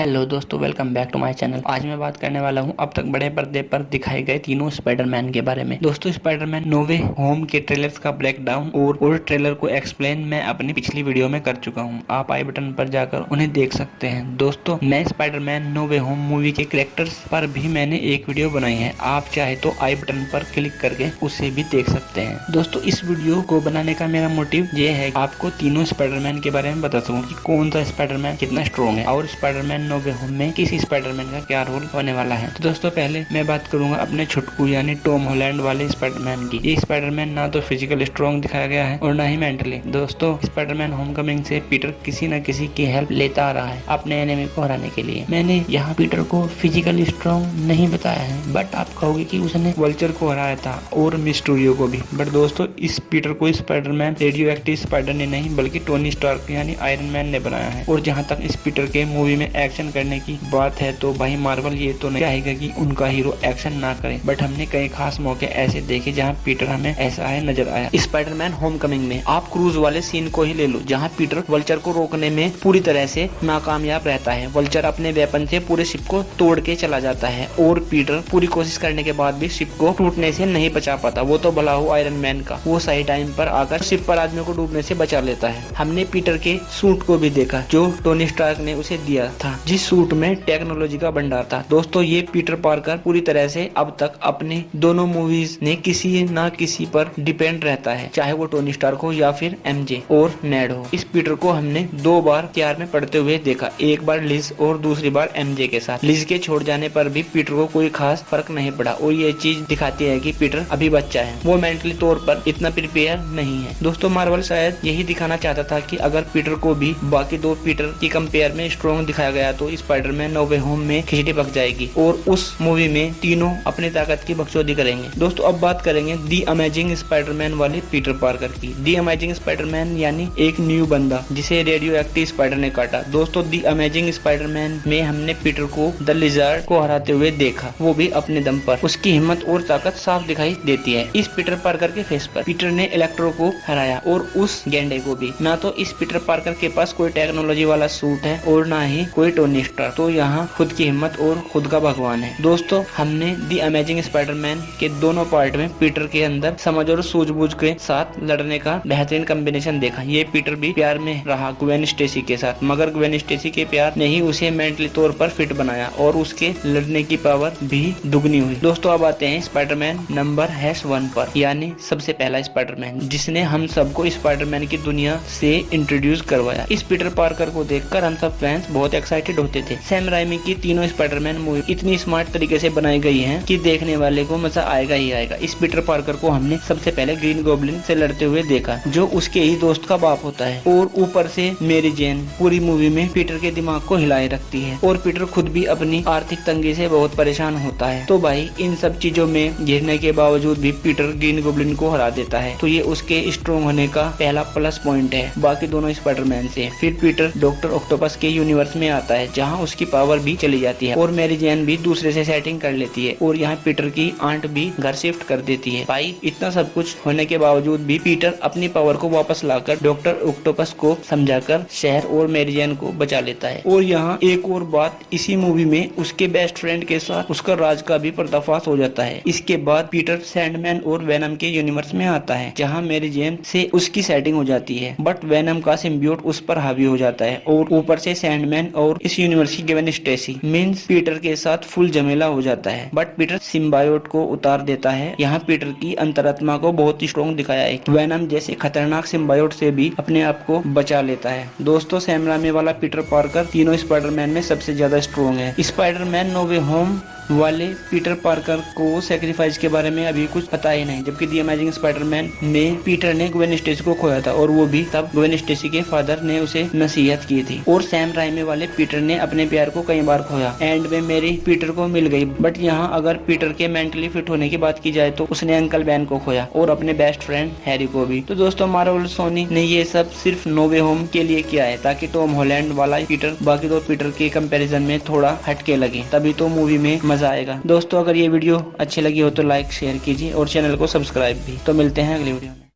Hello दोस्तों, welcome back to my channel. आज मैं बात करने वाला हूं अब तक बड़े पर्दे पर दिखाए गए तीनों स्पाइडरमैन के बारे में। दोस्तों, स्पाइडरमैन नो वे होम के ट्रेलर्स का ब्रेकडाउन और ट्रेलर को एक्सप्लेन मैं अपनी पिछली वीडियो में कर चुका हूं। आप आई बटन पर जाकर उन्हें देख सकते हैं। दोस्तों, मैं स्पाइडरमैन नो वे होम मूवी के कैरेक्टर्स पर भी मैंने एक वीडियो बनाई है। आप चाहे तो आई बटन पर क्लिक करके उसे भी देख सकते हैं। दोस्तों, इस वीडियो को बनाने का मेरा मोटिव ये है आपको तीनों स्पाइडरमैन के बारे में बता सकूं कि कौन सा स्पाइडरमैन कितना स्ट्रॉन्ग है और स्पाइडरमैन नो वे होम में किस स्पाइडरमैन का क्या रोल होने वाला है। तो दोस्तों, पहले मैं बात करूंगा अपने छुटकू यानी टॉम हॉलैंड वाले स्पाइडरमैन की। ये स्पाइडरमैन ना तो फिजिकल स्ट्रॉन्ग दिखाया गया है और ना ही मेंटली। दोस्तों, स्पाइडरमैन होमकमिंग से पीटर किसी न किसी की हेल्प लेता आ रहा है अपने एनिमी को हराने के लिए। मैंने यहाँ पीटर को फिजिकली स्ट्रॉन्ग नहीं बताया है, बट आप कहोगे कि उसने वल्चर को हराया था और मिस्टीरियो को भी। बट दोस्तों, इस पीटर को स्पाइडरमैन रेडियो एक्टिव स्पाइडर ने नहीं बल्कि टोनी स्टार्क यानी आयरन मैन ने बनाया है। और जहाँ तक इस पीटर के मूवी में एक्शन करने की बात है तो भाई मार्वल ये तो नहीं चाहेगा कि उनका हीरो एक्शन ना करे, बट हमने कई खास मौके ऐसे देखे जहां पीटर हमें ऐसा है नजर आया। स्पाइडरमैन होमकमिंग में आप क्रूज वाले सीन को ही ले लो, जहां पीटर वल्चर को रोकने में पूरी तरह से नाकामयाब रहता है। वल्चर अपने वेपन से पूरे शिप को तोड़ के चला जाता है और पीटर पूरी कोशिश करने के बाद भी शिप को टूटने से नहीं बचा पाता। वो तो भला हो आयरन मैन का, वो सही टाइम पर आकर शिप पर आदमी को डूबने से बचा लेता है। हमने पीटर के सूट को भी देखा जो टोनी स्टार्क ने उसे दिया था, जिस सूट में टेक्नोलॉजी का भंडार था। दोस्तों, ये पीटर पार्कर पूरी तरह से अब तक अपने दोनों मूवीज ने किसी ना किसी पर डिपेंड रहता है, चाहे वो टोनी स्टार्क हो या फिर एमजे और नेड हो। इस पीटर को हमने 2 बार प्यार में पड़ते हुए देखा, एक बार लिज और दूसरी बार एमजे के साथ। लिज के छोड़ जाने पर भी पीटर को कोई खास फर्क नहीं पड़ा और ये चीज दिखाती है कि पीटर अभी बच्चा है, वो मेंटली तौर पर इतना प्रिपेयर नहीं है। दोस्तों, मार्वल शायद यही दिखाना चाहता था कि अगर पीटर को भी बाकी 2 पीटर की कंपेयर में स्ट्रॉन्ग दिखाया गया तो स्पाइडरमैन नो वे होम में खिचड़ी पक जाएगी और उस मूवी में तीनों अपनी ताकत की बकचोदी करेंगे। दोस्तों, अब बात करेंगे दी अमेजिंग स्पाइडरमैन वाले पीटर पार्कर की। दी अमेजिंग स्पाइडरमैन यानी एक न्यू बंदा जिसे रेडियो एक्टिव स्पाइडर ने काटा। दोस्तों, दी अमेजिंग स्पाइडरमैन में हमने पीटर को द लिजर्ड को हराते हुए देखा, वो भी अपने दम पर। उसकी हिम्मत और ताकत साफ दिखाई देती है इस पीटर पार्कर के फेस पर। पीटर ने इलेक्ट्रो को हराया और उस गेंडे को भी। ना तो इस पीटर पार्कर के पास कोई टेक्नोलॉजी वाला सूट है और ना ही कोई टोनी स्टार्क, तो यहाँ खुद की हिम्मत और खुद का भगवान है। दोस्तों, हमने दी अमेजिंग स्पाइडरमैन के दोनों पार्ट में पीटर के अंदर समझ और सूझबूझ के साथ लड़ने का बेहतरीन कॉम्बिनेशन देखा। ये पीटर भी प्यार में रहा ग्वेन स्टेसी के साथ, मगर ग्वेन स्टेसी के प्यार ने ही उसे मेंटली तौर पर फिट बनाया और उसके लड़ने की पावर भी दुगनी हुई। दोस्तों, अब आते हैं स्पाइडरमैन नंबर #1 पर, यानी सबसे पहला स्पाइडरमैन जिसने हम सबको स्पाइडरमैन की दुनिया से इंट्रोड्यूस करवाया। इस पीटर पार्कर को देखकर हम सब फैंस बहुत एक्साइटेड होते थे। सैम राइमी की तीनों स्पाइडरमैन मूवी इतनी स्मार्ट तरीके से बनाई गई है कि देखने वाले को मजा आएगा ही आएगा। इस पीटर पार्कर को हमने सबसे पहले ग्रीन गॉब्लिन से लड़ते हुए देखा, जो उसके ही दोस्त का बाप होता है, और ऊपर से मेरी जेन पूरी मूवी में पीटर के दिमाग को हिलाए रखती है और पीटर खुद भी अपनी आर्थिक तंगी से बहुत परेशान होता है। तो भाई, इन सब चीजों में घिरने के बावजूद भी पीटर ग्रीन गॉब्लिन को हरा देता है, तो ये उसके स्ट्रॉन्ग होने का पहला प्लस पॉइंट है बाकी दोनों स्पाइडरमैन से। फिर पीटर डॉक्टर ऑक्टोपस के यूनिवर्स में आता है, जहाँ उसकी पावर भी चली जाती है और मेरी जैन भी दूसरे से सेटिंग कर लेती है और यहाँ पीटर की आंट भी घर शिफ्ट कर देती है। भाई, इतना सब कुछ होने के बावजूद भी पीटर अपनी पावर को वापस लाकर डॉक्टर ऑक्टोपस को समझाकर शहर और मेरी जैन को बचा लेता है। और यहाँ एक और बात, इसी मूवी में उसके बेस्ट फ्रेंड के साथ उसका राज का भी पर्दाफाश हो जाता है। इसके बाद पीटर सैंडमैन और वेनम के यूनिवर्स में आता है, जहाँ मेरी जैन से उसकी सेटिंग हो जाती है, बट वेनम का सिम्बियोट उस पर हावी हो जाता है और ऊपर से सैंडमैन और इस यूनिवर्स की ग्वेन स्टेसी मींस पीटर के साथ फुल झमेला हो जाता है। बट पीटर सिम्बायोट को उतार देता है। यहाँ पीटर की अंतरात्मा को बहुत ही स्ट्रॉन्ग दिखाया है, वेनम जैसे खतरनाक सिम्बायोट से भी अपने आप को बचा लेता है। दोस्तों, सैम राइमी वाला पीटर पार्कर तीनों स्पाइडरमैन में सबसे ज्यादा स्ट्रॉन्ग है। स्पाइडरमैन नो वे होम वाले पीटर पार्कर को सैक्रिफाइस के बारे में अभी कुछ पता ही नहीं, जबकि दी अमेजिंग स्पाइडरमैन में पीटर ने ग्वेन स्टेसी को खोया था और वो भी तब ग्वेन स्टेसी के फादर ने उसे नसीहत की थी। और सैम राइमी वाले पीटर ने अपने प्यार को कई बार खोया, एंड में मेरी पीटर को मिल गई। बट यहाँ अगर पीटर के मेंटली फिट होने की बात की जाए तो उसने अंकल बैन को खोया और अपने बेस्ट फ्रेंड हैरी को भी। तो दोस्तों, मार्वल सोनी ने ये सब सिर्फ नो वे होम के लिए किया है, ताकि टॉम हॉलैंड वाला पीटर बाकी 2 पीटर के कंपैरिजन में थोड़ा हटके लगे, तभी तो मूवी में मजा आएगा। दोस्तों, अगर ये वीडियो अच्छी लगी हो तो लाइक शेयर कीजिए और चैनल को सब्सक्राइब भी। तो मिलते हैं अगली वीडियो में।